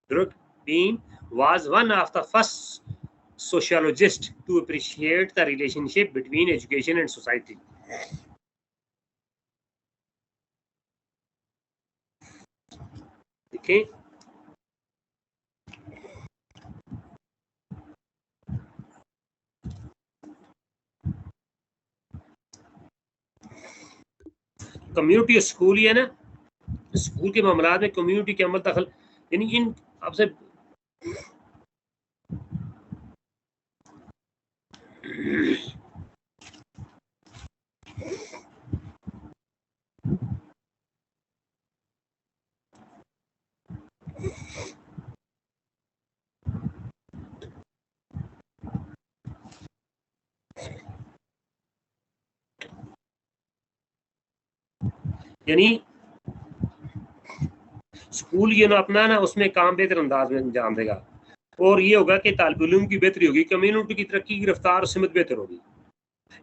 Durkheim was one of the first sociologists to appreciate the relationship between education and society. Okay. Community school ही है ना, school के मामला में community के अमल दखल, यानी इन आपसे यानी स्कूल ये ना अपना ना उसमें काम बेहतर अंदाज में अंजाम देगा, और ये होगा कि तालिब इल्म की बेहतरी होगी, कम्युनिटी की तरक्की की रफ्तार और सिमत बेहतर होगी।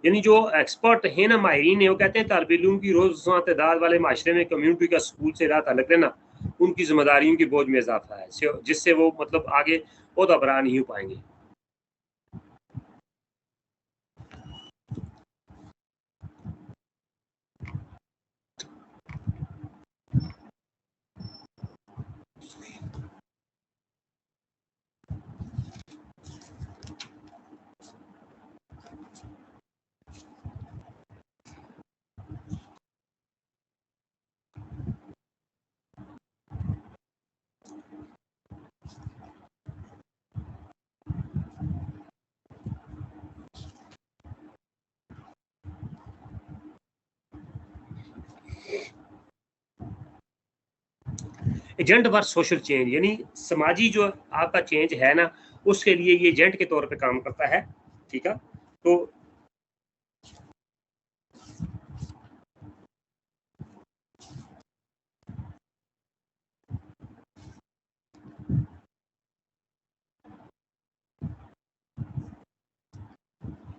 यानी जो एक्सपर्ट है ना, माहिरीन है, वो कहते हैं तालिब इल्म की रोज़ तादाद वाले माशरे में कम्युनिटी का स्कूल से रहा ताल्लुक रहना उनकी जिम्मेदारियों के बोझ में इजाफा है, जिससे वो मतलब आगे ओहदा बरा नहीं हो पाएंगे। एजेंट फॉर सोशल चेंज, यानी समाजी जो आपका चेंज है ना, उसके लिए ये एजेंट के तौर पे काम करता है। ठीक है, तो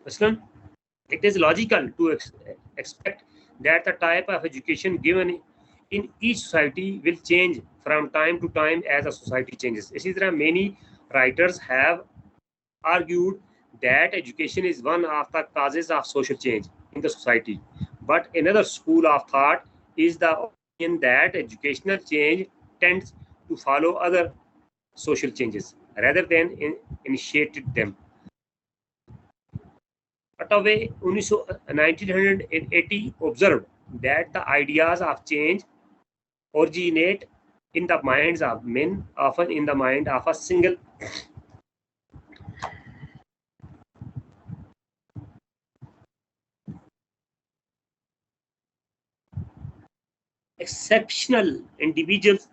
मसलन it is logical to expect that the type of education given in each society will change from time to time as a society changes. इसी तरह many writers have argued that education is one of the causes of social change in the society, but another school of thought is the opinion that educational change tends to follow other social changes rather than initiate them. Attaway 1980 observed that the ideas of change originate in the minds of men, often in the mind of a single exceptional individuals,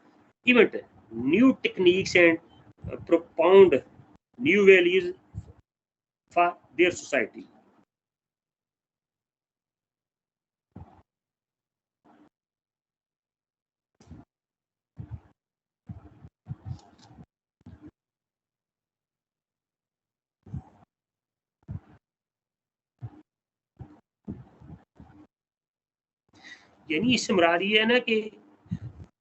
even new techniques and propound new values for their society. यानी इससे मुराद ये है ना कि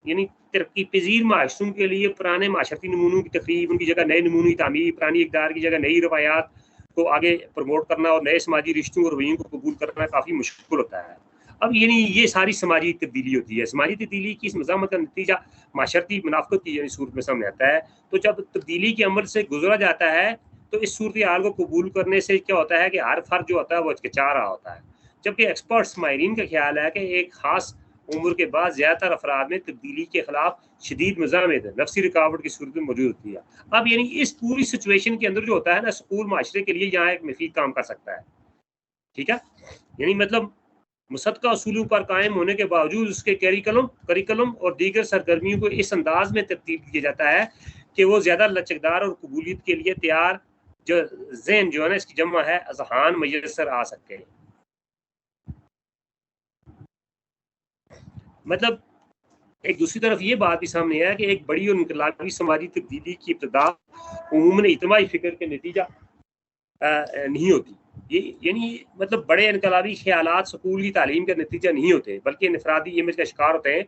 यानी तरक्की पजीर माशरों के लिए पुराने माशरती नमूनों की तकरीब, उनकी जगह नए नमूनों की तामीर, पुरानी इक़दार की जगह नई रवायात को आगे प्रमोट करना और नए समाजी रिश्तों और रवैयों को कबूल करना काफ़ी मुश्किल होता है। अब यानी ये सारी समाजी तब्दीली होती है। समाजी तब्दीली की इस मज़ामत का नतीजा माशरती मुनाफ़क़त की यानी सूरत में सामने आता है। तो जब तब्दीली के अमल से गुजरा जाता है तो इस सूरत हाल को कबूल करने से क्या होता है कि हर फ़र्द जो होता है वो हिचकिचा रहा होता है, जबकि एक्सपर्ट्स माहिरीन का ख्याल है कि एक ख़ास उम्र के बाद ज़्यादातर अफराद में तब्दीली के खिलाफ शदीद मज़ामत नफ्सी रुकावट की सूरत में मौजूद होती है। अब यानी इस पूरी सिचुएशन के अंदर जो होता है ना, स्कूल माशरे के लिए यहाँ एक मुफीद काम कर सकता है। ठीक है, यानी मतलब मुसद्दक़ा उसूलों पर कायम होने के बावजूद उसके करिकुलम और दीगर सरगर्मियों को इस अंदाज में तब्दील किया जाता है कि वो ज़्यादा लचकदार और कबूलियत के लिए तैयार जो ज़हन जो है ना, इसकी जमा है, अज़हान मैसर आ सकते हैं। मतलब एक दूसरी तरफ ये बात भी सामने है कि एक बड़ी और इनकलाबी समाजी तब्दीली की इब्तिदा उमूमन इज्तिमाई फिक्र के नतीजा नहीं होती, ये यानी मतलब बड़े इनकलाबी ख्यालात स्कूल की तालीम का नतीजा नहीं होते, बल्कि इनफरादी इमेज का शिकार होते हैं।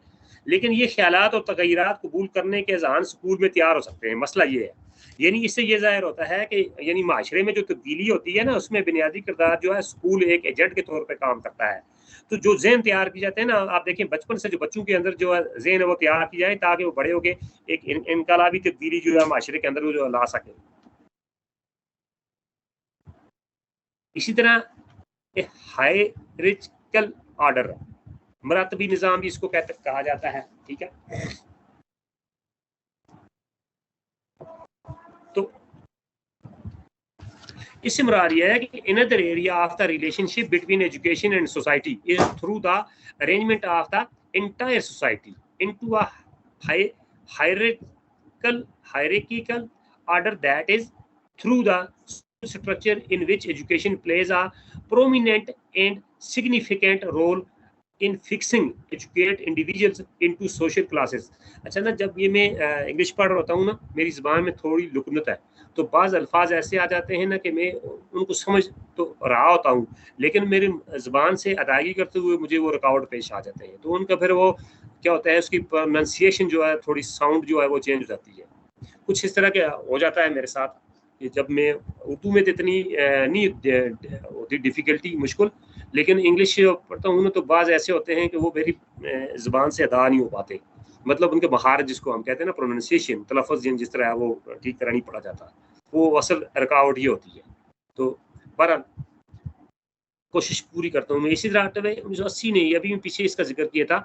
लेकिन ये ख्यालात और तगय्युरात कबूल करने के अज़हान स्कूल में तैयार हो सकते हैं। मसला ये है, यानी इससे ये ज़ाहिर होता है कि यानी माशरे में जो तब्दीली होती है ना, उसमें बुनियादी किरदार जो है स्कूल एक एजेंट के तौर पे काम करता है। तो जो ज़हन तैयार किए जाते हैं ना, आप देखें बचपन से जो बच्चों के अंदर जो है ज़हन है वो तैयार की जाए, ताकि वो बड़े होके एक इनकलाबी तब्दीली जो है माशरे के अंदर वो जो ला सके। इसी तरह हायरार्किकल ऑर्डर, मरतबी निज़ाम भी इसको कहा जाता है, ठीक है। तो इससे मुराद ये है कि another area of the relationship between education and society is through the arrangement of the entire society into a hierarchical order, that is through the structure in which education plays a prominent and significant role in fixing educate individuals into social classes. अच्छा ना, जब ये मैं English पढ़ रहा होता हूँ ना, मेरी ज़बान में थोड़ी लुकनत है, तो बाज़ अल्फाज ऐसे आ जाते हैं ना कि मैं उनको समझ तो रहा होता हूँ, लेकिन मेरी ज़बान से अदायगी करते हुए मुझे वो रुकावट पेश आ जाते हैं। तो उनका फिर वो क्या होता है, उसकी प्रोनाउंसिएशन जो है, थोड़ी साउंड जो है वो चेंज हो जाती है। कुछ इस तरह के हो जाता है मेरे साथ कि जब मैं उर्दू में तो इतनी नहीं होती डिफ़िकल्टी, मुश्किल, लेकिन इंग्लिश पढ़ता हूँ ना, तो बाज़ ऐसे होते हैं कि वो मेरी ज़बान से अदा नहीं हो पाते। मतलब उनके महारत जिसको हम कहते हैं ना, प्रोनाउंसिएशन, तलफ़्फ़ुज़ जिस तरह है वो ठीक तरह नहीं पढ़ा जाता। वो असल रुकावट ये होती है। तो बहरहाल कोशिश पूरी करता हूँ मैं। इसी तरह 1980 ने, अभी मैं पीछे इसका ज़िक्र किया था,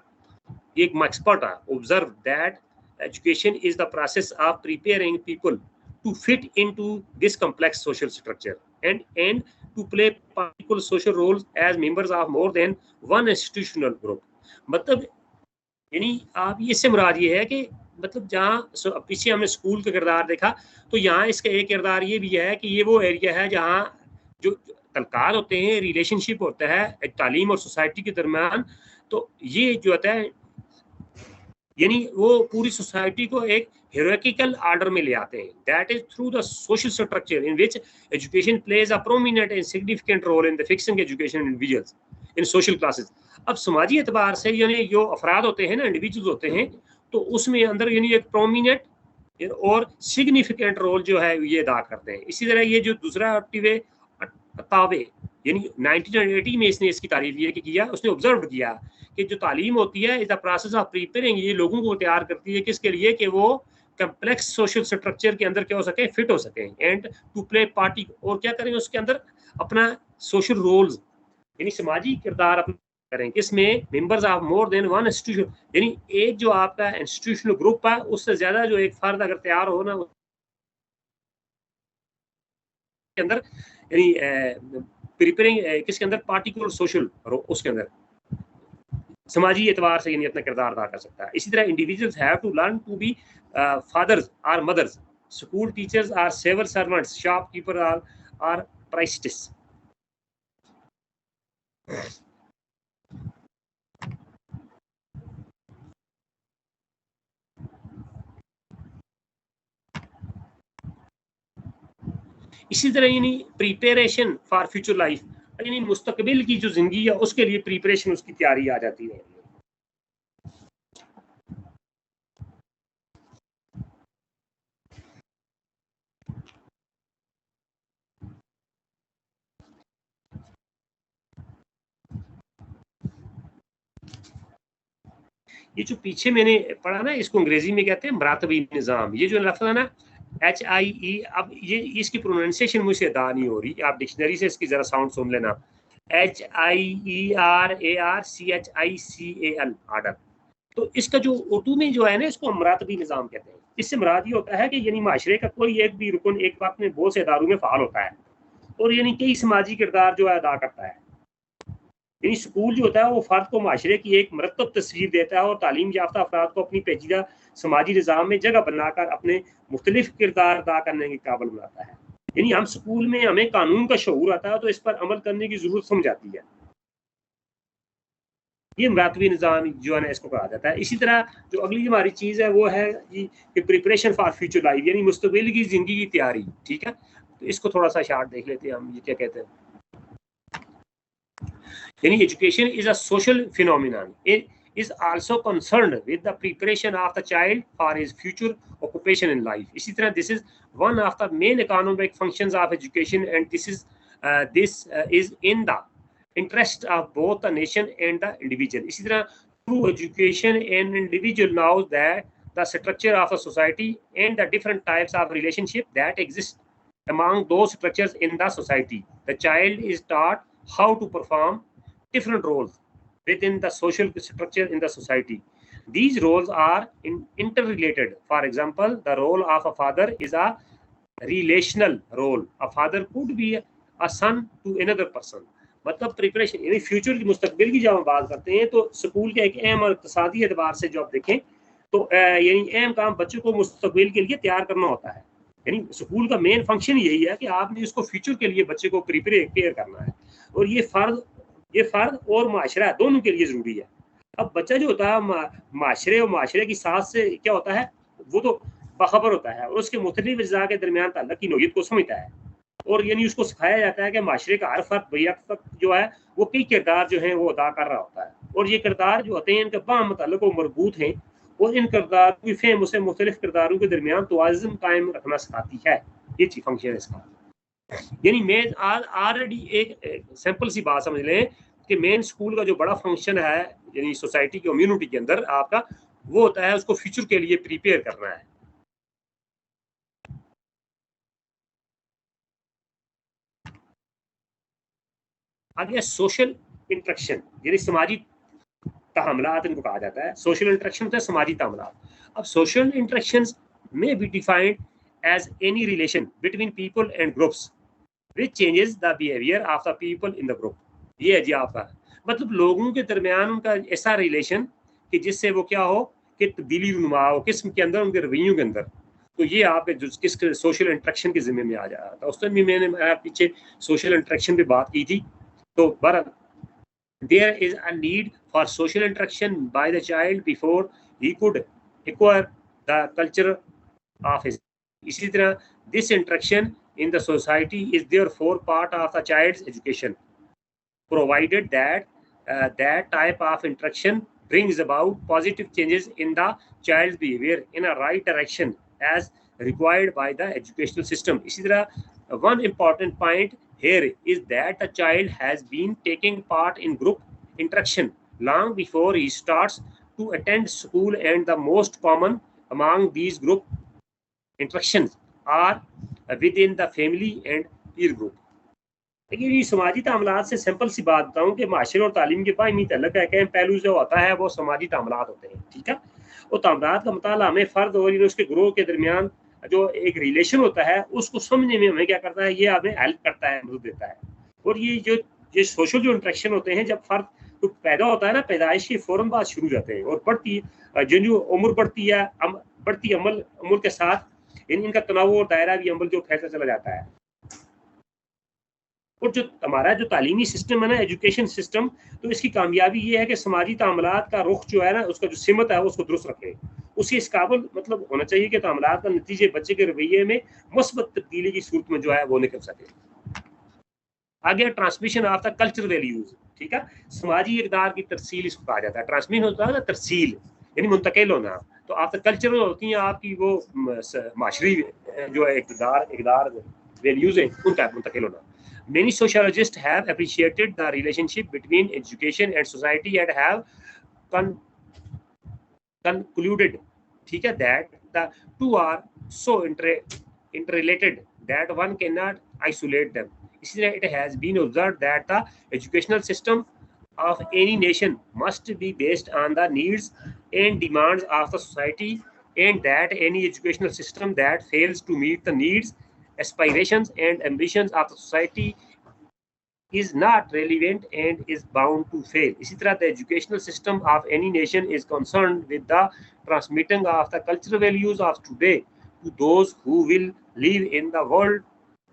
एक एक्सपर्ट है, observe that education is the process of preparing people to fit into this complex social structure and to play particular social roles as members of more than one institutional group। मतलब यानी आप ये से मुराद ये है कि मतलब जहाँ पीछे हमने स्कूल का किरदार देखा, तो यहाँ इसका एक किरदार ये भी है कि ये वो एरिया है जहाँ जो तल्कात होते हैं, रिलेशनशिप होता है तालीम और सोसाइटी के दरमियान। तो ये जो होता है, यानी वो पूरी सोसाइटी को एक hierarchical order में ले आते हैं। That is through the social structure in which education plays a prominent and significant role in the fixing education individuals in social classes। अब समाजी एतबार से यानी जो अफराद होते हैं ना, इंडिविजुअल्स होते हैं, तो उसमें अंदर यानी एक प्रोमिनेंट और सिग्निफिकेंट रोल जो है ये अदा करते हैं। इसी तरह ये जो दूसरा तावे यानी 1980 में इसने इसकी तारीफ ये किया, उसने ऑब्जर्व किया कि जो तालीम होती है is the process of preparing, ये लोगों को तैयार करती है किसके लिए, कि वो कम्प्लेक्स सोशल स्ट्रक्चर के अंदर क्या हो सके, फिट हो सके, एंड टू प्ले पार्टी, और क्या करें उसके अंदर अपना सोशल रोल्स यानी समाजी किरदार अपना करें। इसमें members of more than one institution, यानी एक जो आपका इंस्टीट्यूशनल ग्रुप है उससे ज्यादा जो एक फर्द अगर तैयार हो ना के अंदर, यानी प्रिपेयरिंग किसके अंदर, पार्टिकुलर सोशल, उसके अंदर समाजी एतबार से यानी अपना किरदार अदा कर सकता है। इसी तरह individuals have to learn to be fathers और mothers, school teachers are civil servants, shopkeeper are priests. इसी तरह यानी प्रिपरेशन फॉर फ्यूचर लाइफ, यानी मुस्तकबिल की जो जिंदगी है उसके लिए प्रिपरेशन, उसकी तैयारी आ जाती है। ये जो पीछे मैंने पढ़ा ना, इसको अंग्रेजी में कहते हैं मरातबी निज़ाम। ये जो लफ्ज़ है ना HIE, अब ये इसकी प्रोनाउंसिएशन मुझसे अदा नहीं हो रही, आप डिक्शनरी से इसकी ज़रा साउंड सुन लेना, HIERARCHICAL ऑर्डर। तो इसका जो उर्दू में जो है ना, इसको मरातबी निज़ाम कहते हैं। इससे मुराद ये होता है कि यानी माशरे का कोई एक भी रुकन एक वक्त में बहुत से इदारों में फ़ाल होता है और यानी कई समाजी किरदार जो है अदा करता है। यानी स्कूल जो होता है वो फ़र्द को माशरे की एक मरतब तस्वीर देता है और तालीम याफ्ता अफराद को अपनी पेचीदा समाजी निज़ाम में जगह बनाकर अपने मुख्तलिफ किरदार अदा करने के काबिल बनाता है। यानी हम स्कूल में हमें कानून का शऊर आता है तो इस पर अमल करने की ज़रूरत समझ आती है। ये मरातबी निज़ाम जो है ना, इसको कहा जाता है। इसी तरह जो अगली हमारी चीज़ है वो है कि प्रिपरेशन फॉर फ्यूचर लाइफ, यानी मुस्तकबिल की ज़िंदगी की तैयारी। ठीक है, तो इसको थोड़ा सा शार्ट देख लेते हैं हम, ये क्या कहते हैं। यानी education is a social phenomenon, it is also concerned with the preparation of the child for his future occupation in life. इसी तरह this is one of the main economic functions of education, and this is in the interest of both the nation and the individual. इसी तरह through education, an individual knows that the structure of a society and the different types of relationship that exist among those structures in the society. The child is taught how to perform different roles within the social structure in the society. These roles are interrelated. For example, the role of a father is a relational role. A father could be a son to another person. मतलब preparation यानी future की मुस्तकबिल की जब हम बात करते हैं तो स्कूल के एक अहम और इक़्तिसादी एतबार से जो आप देखें तो यानी अहम काम बच्चों को मुस्तकबिल के लिए तैयार करना होता है। यानी स्कूल का मेन फंक्शन यही है कि आपने इसको फ्यूचर के लिए बच्चे को प्रिपेयर करना है, और ये फ़र्द और माशरा दोनों के लिए ज़रूरी है। अब बच्चा जो होता है माशरे और माशरे की साथ से क्या होता है, वो तो बाखबर होता है और उसके मुख्तलिफ अज़्ज़ा के दरमियान ताल्लुक़ की नौइयत को समझता है, और यानी उसको सिखाया जाता है कि माशरे का हर फ़र्द बैक जो है वो कई किरदार जो हैं वो अदा कर रहा होता है, और ये किरदार जो होते हैं इनके बाहम मुताल्लिक़ व मरबूत हैं, और इन किरदार की फ़हम उसे मुख्तलिफ किरदारों के दरमियान तवाज़ुन कायम रखना सिखाती है। ये चीज़ फंक्शन है इसका। यानी मैं ऑलरेडी एक सिंपल सी बात समझ लें कि मेन स्कूल का जो बड़ा फंक्शन है यानी सोसाइटी की कम्युनिटी के अंदर आपका वो होता है उसको फ्यूचर के लिए प्रिपेयर करना है। आगे सोशल इंटरेक्शन यानी समाजी तामलात इनको कहा जाता है। सोशल इंटरेक्शन होता है समाजी तामलात। अब सोशल इंटरेक्शंस में be defined as any relation between people and groups which changes the behaviour of the people in the group. ये है जी आपका मतलब लोगों के दरमियान उनका ऐसा रिलेशन कि जिससे वो क्या हो कि तब्दीली नुमा हो किस्म के अंदर उनके रवैयों के अंदर, तो ये आप किस सोशल इंटरेक्शन के जिम्मे में आ जाता है। उस टाइम भी मैंने पीछे सोशल इंटरेक्शन पे बात की थी। तो बहरहाल there is a need for social interaction by the child before he could acquire the culture of his. इसी तरह this interaction in the society is therefore part of the child's education, provided that that type of interaction brings about positive changes in the child's behavior in a right direction as required by the educational system. इसी तरह one important point here is that the child has been taking part in group interaction long before he starts to attend school, and the most common among these group interactions are within the family and peer group. लेकिन ये समाजी तामलात से simple सी बात बताऊं कि माशरे और तालीम के बाहमी तल्लुक़ है कि पहलू जो होता है वो समाजी तामलात होते हैं। ठीक है, और तामलात का मुताला हमें फ़र्द और उसके ग्रोह के दरमियान जो एक रिलेशन होता है उसको समझने में हमें क्या करता है, ये हमें हेल्प करता है, मदद देता है। और ये सोशल जो इंटरेक्शन होते हैं जब फ़र्द तो पैदा होता है ना, पैदाइश के फ़ौरन बाद शुरू जाते हैं और बढ़ती जो उम्र बढ़ती है बढ़ती उम्र के साथ इनका तनाव और दायरा भी अमल जो फैलता चला जाता है। और जो हमारा जो तालीमी सिस्टम है ना, एजुकेशन सिस्टम, तो इसकी कामयाबी ये है कि समाजी तामलात का रुख जो है ना उसका जो सिमत है उसको दुरुस्त रखे। उसके इस काबिल मतलब होना चाहिए कि तामलात का नतीजे बच्चे के रवैये में मुस्बत तब्दीली की सूरत में जो है वो निकल सके। आगे transmission of the cultural values. ठीक है, समाजी इक़दार की तरसील इसको कहा जाता है। ट्रांसमिशन होता है ना तरसील यानी मुंतकिल होना, तो आप कल्चरल होती हैं आपकी वो माशरी जो है इक़दार वैल्यूज हैं उनका मुंतकिल होना। Many sociologists have appreciated the relationship between education and society and have concluded, ठीक है, that the two are so interrelated that one cannot isolate them. इसी तरह it has been observed that the educational system of any nation must be based on the needs and demands of the society, and that any educational system that fails to meet the needs, aspirations and ambitions of the society is not relevant and is bound to fail. इसी तरह the educational system of any nation is concerned with the transmitting of the cultural values of today to those who will live in the world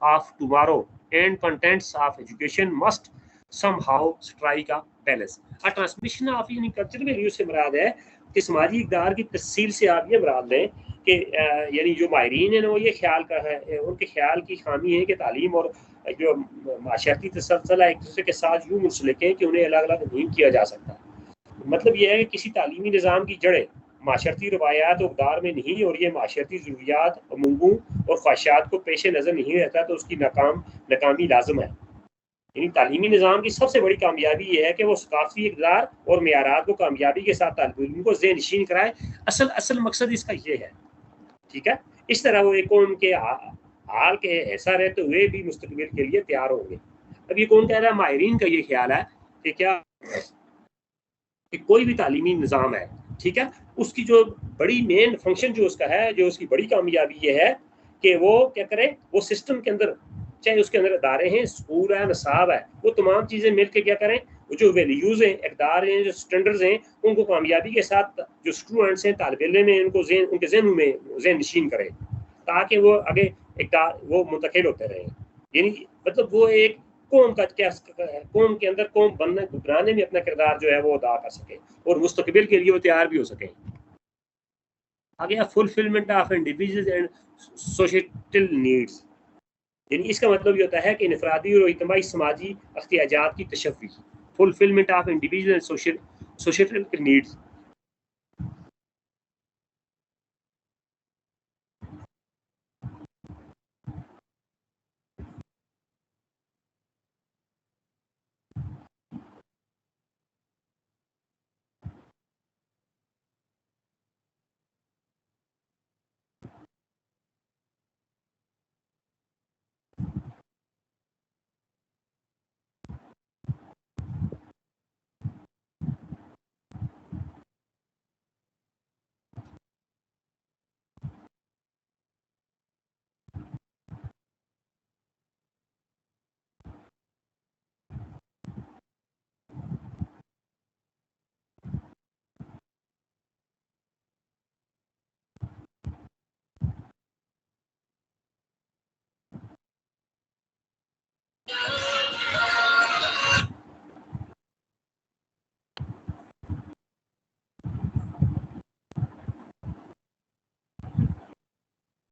of tomorrow, and contents of education must somehow strike a balance. A transmission of यानी cultural values से मुराद है कि समाजी इक़दार की तस्सील से आप ये मुराद लें कि यानी जो माहिरीन है ना वो ये ख्याल का है, उनके ख्याल की खामी है कि तालीम और जो माशरती तसलसल एक दूसरे के साथ यूँ मुंसलिक है कि उन्हें अलग अलग नहीं किया जा सकता। मतलब यह है कि किसी तालीमी निज़ाम की जड़ें माशरती रवायात और इक़दार में नहीं और ये माशरती ज़रूरियात, उमंगों और ख्वाहिशात को पेश नज़र नहीं रहता तो उसकी नाकामी लाजम है। यानी तालीमी निज़ाम की सबसे बड़ी कामयाबी ये है कि वो सकाफ़ती इक़दार और मेयारात को कामयाबी के साथ तालिब इल्म को ज़हनशीन कराए। असल मकसद इसका ये है, ठीक है। इस तरह वो एक कौम के हाल के ऐसा रहते हुए भी मुस्तकबिल के लिए तैयार होंगे। अब ये कौन कह रहा है? माहिरीन का ये ख्याल है कि क्या कि कोई भी तालीमी निज़ाम है, ठीक है, उसकी जो बड़ी मेन फंक्शन जो उसका है, जो उसकी बड़ी कामयाबी ये है कि वो क्या करे, वो सिस्टम के अंदर, चाहे उसके अंदर अदारे हैं, स्कूल है, नसाब है, वो तमाम चीज़ें मिल के क्या करें, वो जो वैल्यूज़ हैं, इक़दार हैं, जो स्टैंडर्ड्स हैं, उनको कामयाबी के साथ जो स्टूडेंट्स हैं, तालिब इल्म हैं, उनके ज़हन में ज़हन नशीन करें, ताकि वो आगे इक़दार वो मुंतकिल होते रहें। यानी मतलब वो एक कौम का क्या, कौम के अंदर कौम बनाने में अपना किरदार जो है वो अदा कर सके और मुस्तकबिल के लिए वो तैयार भी हो सके। आगे fulfilment of individual and social needs, यानी इसका मतलब ये होता है कि इनफरादी और इज्तिमाई समाजी एहतियाजात की तशफ़ी, fulfilment of individual and social needs,